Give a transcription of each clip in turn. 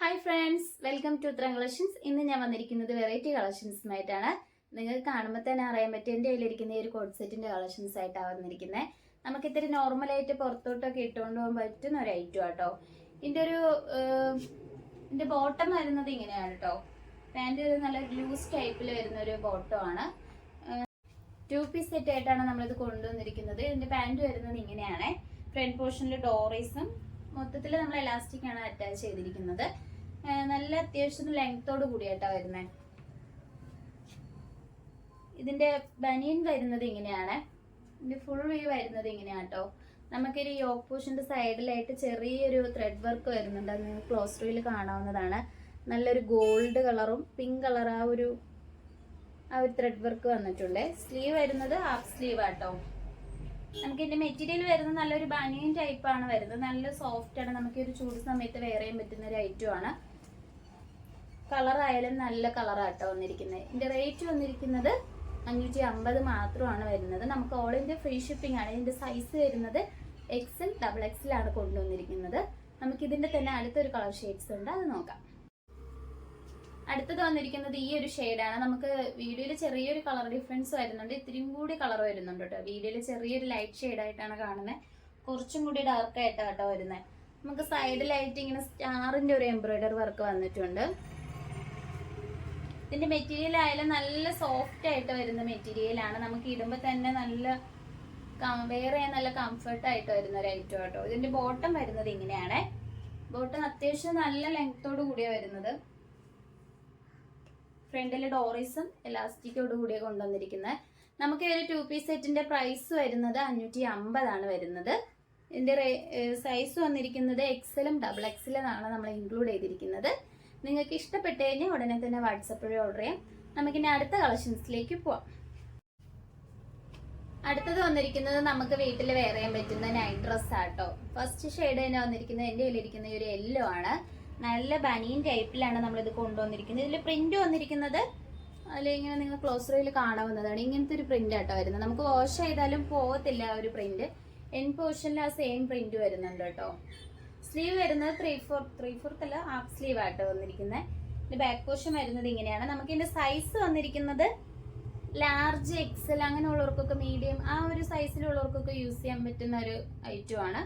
Hi friends, welcome to ഉത്തരം collections. ഇന്ന് ഞാൻ വന്നിരിക്കുന്നത് വെറൈറ്റി കളക്ഷൻസുമായിട്ടാണ്. നിങ്ങൾക്ക് കാണുമ്പോൾ തന്നെ അറിയാൻ പറ്റും എൻ്റെ കയ്യിലിരിക്കുന്ന ഈ ഒരു കോഡ് സെറ്റിൻ്റെ കളക്ഷൻസ് ആയിട്ടാണ് വന്നിരിക്കുന്നത്. നമുക്ക് ഇത്തിരി നോർമലായിട്ട് പുറത്തോട്ടൊക്കെ ഇട്ടുകൊണ്ട് പോകാൻ പറ്റുന്ന ഒരു ഐറ്റം ആട്ടോ. ഇതിൻ്റെ ബോട്ടം വരുന്നത് ഇങ്ങനെയാണ് കേട്ടോ. പാൻറ് നല്ല ലൂസ് ടൈപ്പിൽ വരുന്ന ഒരു ബോട്ടം ആണ്. 2 പീസ് സെറ്റ് ആയിട്ടാണ് നമ്മളിത് കൊണ്ടുവന്നിരിക്കുന്നത്. ഇതിൻ്റെ പാൻറ് വരുന്നത് ഇങ്ങനെയാണ്. ഫ്രണ്ട് പോർഷനിൽ ഡോറീസും മൊത്തത്തിൽ നമ്മൾ എലാസ്റ്റിക് ആണ് അറ്റാച്ച് ചെയ്തിരിക്കുന്നത്. നല്ല അത്യാവശ്യം ലെങ്തോട് കൂടിയായിട്ടാണ് വരുന്നത്. ഇതിന്റെ ബനിയൻ വരുന്നത് ഇങ്ങനെയാണ്. ഇതിന്റെ ഫുൾ വ്യൂ വരുന്നത് ഇങ്ങനെയാണ് കേട്ടോ. നമുക്കൊരു യോക്ക് പോർഷന്റെ സൈഡിലായിട്ട് ചെറിയൊരു ത്രെഡ് വർക്ക് വരുന്നുണ്ട്. അത് നിങ്ങൾക്ക് ക്ലോസ് റൂയിൽ കാണാവുന്നതാണ്. നല്ലൊരു ഗോൾഡ് കളറും പിങ്ക് കളർ ആ ഒരു ത്രെഡ് വർക്ക് വന്നിട്ടുണ്ട്. സ്ലീവ് വരുന്നത് ഹാഫ് സ്ലീവ് ആട്ടോ. നമുക്ക് ഇതിന്റെ മെറ്റീരിയൽ വരുന്നത് നല്ലൊരു ബനിയൻ ടൈപ്പ് ആണ് വരുന്നത്. നല്ല സോഫ്റ്റ് ആണ്. നമുക്ക് ഒരു ചൂട് സമയത്ത് വെയർ ചെയ്യാൻ പറ്റുന്ന ഒരു ഐറ്റം ആണ്. കളർ ആയാലും നല്ല കളറാട്ടോ വന്നിരിക്കുന്നത്. ഇതിന്റെ റേറ്റ് വന്നിരിക്കുന്നത് 550 മാത്രമാണ് വരുന്നത്. നമുക്ക് ഓൾ ഇന്ത്യ ഫ്രീ ഷിപ്പിംഗ് ആണ്. ഇതിന്റെ സൈസ് വരുന്നത് XL, XXL ആണ് കൊണ്ടുവന്നിരിക്കുന്നത്. നമുക്ക് ഇതിന്റെ തന്നെ അടുത്തൊരു കളർ ഷെയ്ഡ്സ് ഉണ്ട്, അത് നോക്കാം. അടുത്തത് വന്നിരിക്കുന്നത് ഈ ഒരു ഷെയ്ഡാണ്. നമുക്ക് വീഡിയോയിൽ ചെറിയൊരു കളർ ഡിഫറൻസ് വരുന്നുണ്ട്. ഇത്തിരിയും കൂടി കളർ വരുന്നുണ്ട് കേട്ടോ. വീഡിയോയിൽ ചെറിയൊരു ലൈറ്റ് ഷെയ്ഡായിട്ടാണ് കാണുന്നത്. കുറച്ചും കൂടി ഡാർക്ക് ആയിട്ടാണ് കേട്ടോ വരുന്നത്. നമുക്ക് സൈഡിലായിട്ട് ഇങ്ങനെ സ്റ്റാറിന്റെ ഒരു എംബ്രോയിഡറി വർക്ക് വന്നിട്ടുണ്ട്. ഇതിന്റെ മെറ്റീരിയൽ ആയാലും നല്ല സോഫ്റ്റ് ആയിട്ട് വരുന്ന മെറ്റീരിയലാണ്. നമുക്ക് ഇടുമ്പോൾ തന്നെ നല്ല വേറെ നല്ല കംഫർട്ട് ആയിട്ട് വരുന്ന ഒരു ഐറ്റം കേട്ടോ. ഇതിന്റെ ബോട്ടം വരുന്നത് ഇങ്ങനെയാണ്. ബോട്ടം അത്യാവശ്യം നല്ല ലെങ്തോട് കൂടിയാണ് വരുന്നത്. ഫ്രണ്ടിൽ ഡോറീസും എലാസ്റ്റിക്കോട് കൂടിയാണ് കൊണ്ടുവന്നിരിക്കുന്നത്. നമുക്ക് ഈ ഒരു 2 പീസ് സെറ്റിന്റെ പ്രൈസ് വരുന്നത് 550 ആണ് വരുന്നത്. ഇതിന്റെ സൈസ് വന്നിരിക്കുന്നത് XL, XXL ആണ് നമ്മൾ ഇൻക്ലൂഡ് ചെയ്തിരിക്കുന്നത്. നിങ്ങൾക്ക് ഇഷ്ടപ്പെട്ട് കഴിഞ്ഞാൽ ഉടനെ തന്നെ വാട്സപ്പ് വഴി ഓർഡർ ചെയ്യാം. നമുക്കിനി അടുത്ത കളക്ഷൻസിലേക്ക് പോവാം. അടുത്തത് വന്നിരിക്കുന്നത് നമുക്ക് വീട്ടിൽ വെയർ ചെയ്യാൻ പറ്റുന്ന നൈറ്റ് ഡ്രസ് ആട്ടോ. ഫസ്റ്റ് ഷെയ്ഡ് തന്നെ വന്നിരിക്കുന്നത് എൻ്റെ കയ്യിലിരിക്കുന്ന ഒരു യെല്ലോ ആണ്. നല്ല ബനിയൻ ടൈപ്പിലാണ് നമ്മളിത് കൊണ്ടുവന്നിരിക്കുന്നത്. ഇതിൽ പ്രിന്റ് വന്നിരിക്കുന്നത് ഇങ്ങനെ നിങ്ങൾ ക്ലോസ് റൂയിൽ കാണാവുന്നതാണ്. ഇങ്ങനത്തെ ഒരു പ്രിന്റ് ആട്ടോ വരുന്നത്. നമുക്ക് വാഷ് ചെയ്താലും പോകത്തില്ല ആ ഒരു പ്രിന്റ്. എൻ പോർഷനിൽ ആ സെയിം പ്രിന്റ് വരുന്നുണ്ട് കേട്ടോ. സ്ലീവ് വരുന്നത് 3/4 അല്ല, ഹാഫ് സ്ലീവ് ആട്ടോ വന്നിരിക്കുന്നത്. ഇതിന്റെ ബാക്ക് പോർഷൻ വരുന്നത് ഇങ്ങനെയാണ്. നമുക്ക് ഇതിന്റെ സൈസ് വന്നിരിക്കുന്നത് ലാർജ്, XL അങ്ങനെയുള്ളവർക്കൊക്കെ, മീഡിയം ആ ഒരു സൈസിലുള്ളവർക്കൊക്കെ യൂസ് ചെയ്യാൻ പറ്റുന്ന ഒരു ഐറ്റം ആണ്.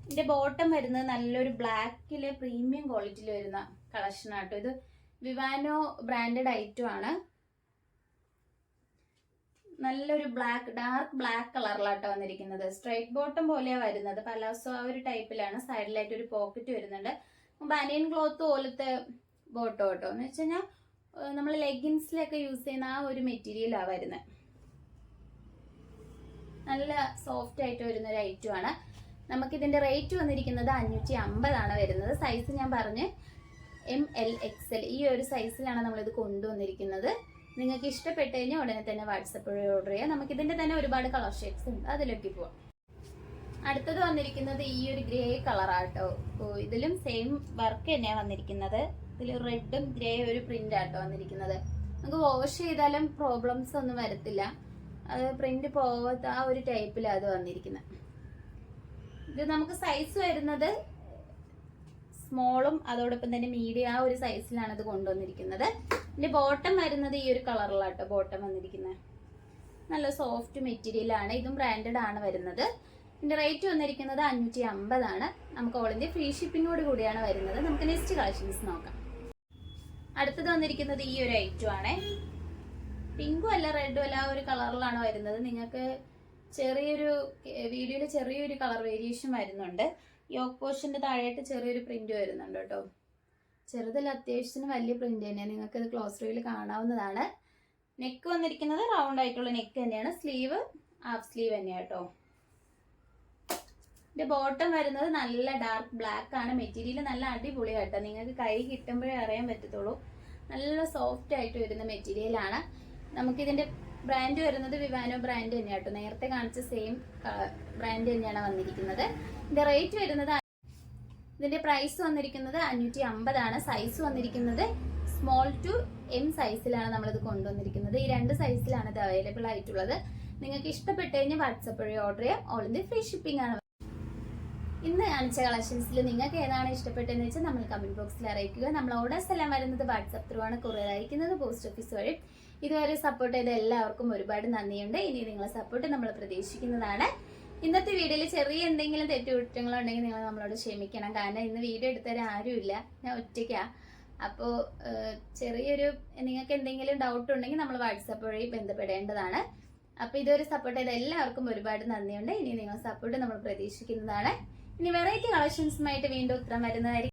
ഇതിന്റെ ബോട്ടം വരുന്നത് നല്ലൊരു ബ്ലാക്കില് പ്രീമിയം ക്വാളിറ്റിയിൽ വരുന്ന കളക്ഷൻ ആട്ടോ. ഇത് വിവാനോ ബ്രാൻഡഡ് ഐറ്റം ആണ്. നല്ലൊരു ഡാർക്ക് ബ്ലാക്ക് കളറിലാട്ടോ വന്നിരിക്കുന്നത്. സ്ട്രൈറ്റ് ബോട്ടം പോലെയാണ് വരുന്നത്. പലാസോ ആ ഒരു ടൈപ്പിലാണ്. സൈഡിലായിട്ട് ഒരു പോക്കറ്റ് വരുന്നുണ്ട്. ബനിയൻ ക്ലോത്ത് പോലത്തെ ബോട്ടം കേട്ടോ. എന്ന് വെച്ച് കഴിഞ്ഞാൽ നമ്മൾ ലെഗിൻസിലൊക്കെ യൂസ് ചെയ്യുന്ന ആ ഒരു മെറ്റീരിയലാണ് വരുന്നത്. നല്ല സോഫ്റ്റ് ആയിട്ട് വരുന്ന ഒരു ഐറ്റം ആണ്. നമുക്ക് ഇതിന്റെ റേറ്റ് വന്നിരിക്കുന്നത് 550 ആണ് വരുന്നത്. സൈസ് ഞാൻ പറഞ്ഞ് ML, XL ഈ ഒരു സൈസിലാണ് നമ്മളിത് കൊണ്ടുവന്നിരിക്കുന്നത്. നിങ്ങൾക്ക് ഇഷ്ടപ്പെട്ട് കഴിഞ്ഞാൽ ഉടനെ തന്നെ വാട്സപ്പ് വഴി ഓർഡർ ചെയ്യാം. നമുക്ക് ഇതിന്റെ തന്നെ ഒരുപാട് കളർ ഷെയ്ഡ്സ് ഉണ്ട്, അതിലേക്ക് പോവാം. അടുത്തത് വന്നിരിക്കുന്നത് ഈ ഒരു ഗ്രേ കളറാട്ടോ. ഇതിലും സെയിം വർക്ക് തന്നെയാണ് വന്നിരിക്കുന്നത്. ഇതിൽ റെഡും ഗ്രേ ഒരു പ്രിന്റ് ആട്ടോ വന്നിരിക്കുന്നത്. നമുക്ക് വാഷ് ചെയ്താലും പ്രോബ്ലംസ് ഒന്നും വരത്തില്ല. അത് പ്രിന്റ് പോകാത്ത ആ ഒരു ടൈപ്പിലാണ് അത് വന്നിരിക്കുന്നത്. ഇത് നമുക്ക് സൈസ് വരുന്നത് സ്മോളും അതോടൊപ്പം തന്നെ മീഡിയം ആ ഒരു സൈസിലാണ് ഇത് കൊണ്ടുവന്നിരിക്കുന്നത്. ഇതിന്റെ ബോട്ടം വരുന്നത് ഈ ഒരു കളറിലാട്ടോ ബോട്ടം വന്നിരിക്കുന്നത്. നല്ല സോഫ്റ്റ് മെറ്റീരിയൽ ആണ്. ഇതും ബ്രാൻഡഡ് ആണ് വരുന്നത്. ഇതിന്റെ റേറ്റ് വന്നിരിക്കുന്നത് 550 ആണ്. നമുക്ക് ഓൾ ഇന്ത്യ ഫ്രീ ഷിപ്പിംഗോട് കൂടിയാണ് വരുന്നത്. നമുക്ക് നെക്സ്റ്റ് കളക്ഷൻസ് നോക്കാം. അടുത്തത് വന്നിരിക്കുന്നത് ഈ ഒരു ഐറ്റം ആണ്. പിങ്കും അല്ല റെഡും അല്ല ആ ഒരു കളറിലാണ് വരുന്നത്. നിങ്ങൾക്ക് വീഡിയോയിൽ ചെറിയൊരു കളർ വേരിയേഷൻ വരുന്നുണ്ട്. യോക്ക് പോർഷന്റെ താഴെയായിട്ട് ചെറിയൊരു പ്രിന്റ് വരുന്നുണ്ട് കേട്ടോ. ചെറുതല്ല, അത്യാവശ്യത്തിന് വലിയ പ്രിന്റ് തന്നെയാണ്. നിങ്ങൾക്ക് ഇത് ക്ലോസ് റൂയിൽ കാണാവുന്നതാണ്. നെക്ക് വന്നിരിക്കുന്നത് റൗണ്ട് ആയിട്ടുള്ള നെക്ക് തന്നെയാണ്. സ്ലീവ് ഹാഫ് സ്ലീവ് തന്നെയാണ് കേട്ടോ. ഇതിന്റെ ബോട്ടം വരുന്നത് നല്ല ഡാർക്ക് ബ്ലാക്ക് ആണ്. മെറ്റീരിയൽ നല്ല അടിപൊളിയാട്ടോ. നിങ്ങൾക്ക് കൈ കിട്ടുമ്പോഴേ അറിയാൻ പറ്റത്തുള്ളൂ. നല്ല സോഫ്റ്റ് ആയിട്ട് വരുന്ന മെറ്റീരിയൽ ആണ്. നമുക്കിതിന്റെ ബ്രാൻഡ് വരുന്നത് വിവാനോ ബ്രാൻഡ് തന്നെയാണ് കേട്ടോ. നേരത്തെ കാണിച്ച സെയിം ബ്രാൻഡ് തന്നെയാണ് വന്നിരിക്കുന്നത്. ഇതിന്റെ റേറ്റ് വരുന്നത്, ഇതിന്റെ പ്രൈസ് വന്നിരിക്കുന്നത് 550 ആണ്. സൈസ് വന്നിരിക്കുന്നത് സ്മോൾ ടു M സൈസിലാണ് നമ്മളിത് കൊണ്ടുവന്നിരിക്കുന്നത്. ഈ 2 സൈസിലാണ് ഇത് അവൈലബിൾ ആയിട്ടുള്ളത്. നിങ്ങൾക്ക് ഇഷ്ടപ്പെട്ട് കഴിഞ്ഞാൽ വാട്സപ്പ് വഴി ഓർഡർ ചെയ്യാം. ഓൾ ഇന്ത്യ ഫ്രീ ഷിപ്പിംഗ് ആണ്. ഇന്ന് കാണിച്ച കളക്ഷൻസിൽ നിങ്ങൾക്ക് ഏതാണ് ഇഷ്ടപ്പെട്ടതെന്ന് വെച്ചാൽ നമ്മൾ കമന്റ് ബോക്സിൽ അറിയിക്കുക. നമ്മൾ ഓർഡേഴ്സ് എല്ലാം വരുന്നത് വാട്സ്ആപ്പ് ത്രൂ ആണ്, കൊറിയർ അയക്കുന്നത് പോസ്റ്റ് ഓഫീസ് വഴി. ഇതുവരെ സപ്പോർട്ട് ചെയ്ത എല്ലാവർക്കും ഒരുപാട് നന്ദിയുണ്ട്. ഇനി നിങ്ങളെ സപ്പോർട്ട് നമ്മൾ പ്രതീക്ഷിക്കുന്നതാണ്. ഇന്നത്തെ വീഡിയോയിൽ ചെറിയ എന്തെങ്കിലും തെറ്റുകുറ്റങ്ങളോ ഉണ്ടെങ്കിൽ നിങ്ങൾ നമ്മളോട് ക്ഷമിക്കണം. കാരണം ഇന്ന് വീഡിയോ എടുത്തരാൻ ആരുമില്ല, ഞാൻ ഒറ്റയ്ക്കാ. അപ്പോൾ ചെറിയൊരു നിങ്ങൾക്ക് എന്തെങ്കിലും ഡൗട്ട് ഉണ്ടെങ്കിൽ നമ്മൾ വാട്സാപ്പ് വഴി ബന്ധപ്പെടേണ്ടതാണ്. അപ്പോൾ ഇതുവരെ സപ്പോർട്ട് ചെയ്ത എല്ലാവർക്കും ഒരുപാട് നന്ദിയുണ്ട്. ഇനി നിങ്ങൾ സപ്പോർട്ട് നമ്മൾ പ്രതീക്ഷിക്കുന്നതാണ്. ഇനി വെറൈറ്റി കളക്ഷൻസുമായിട്ട് വീണ്ടും ഉത്തരം വരുന്നതായിരിക്കും.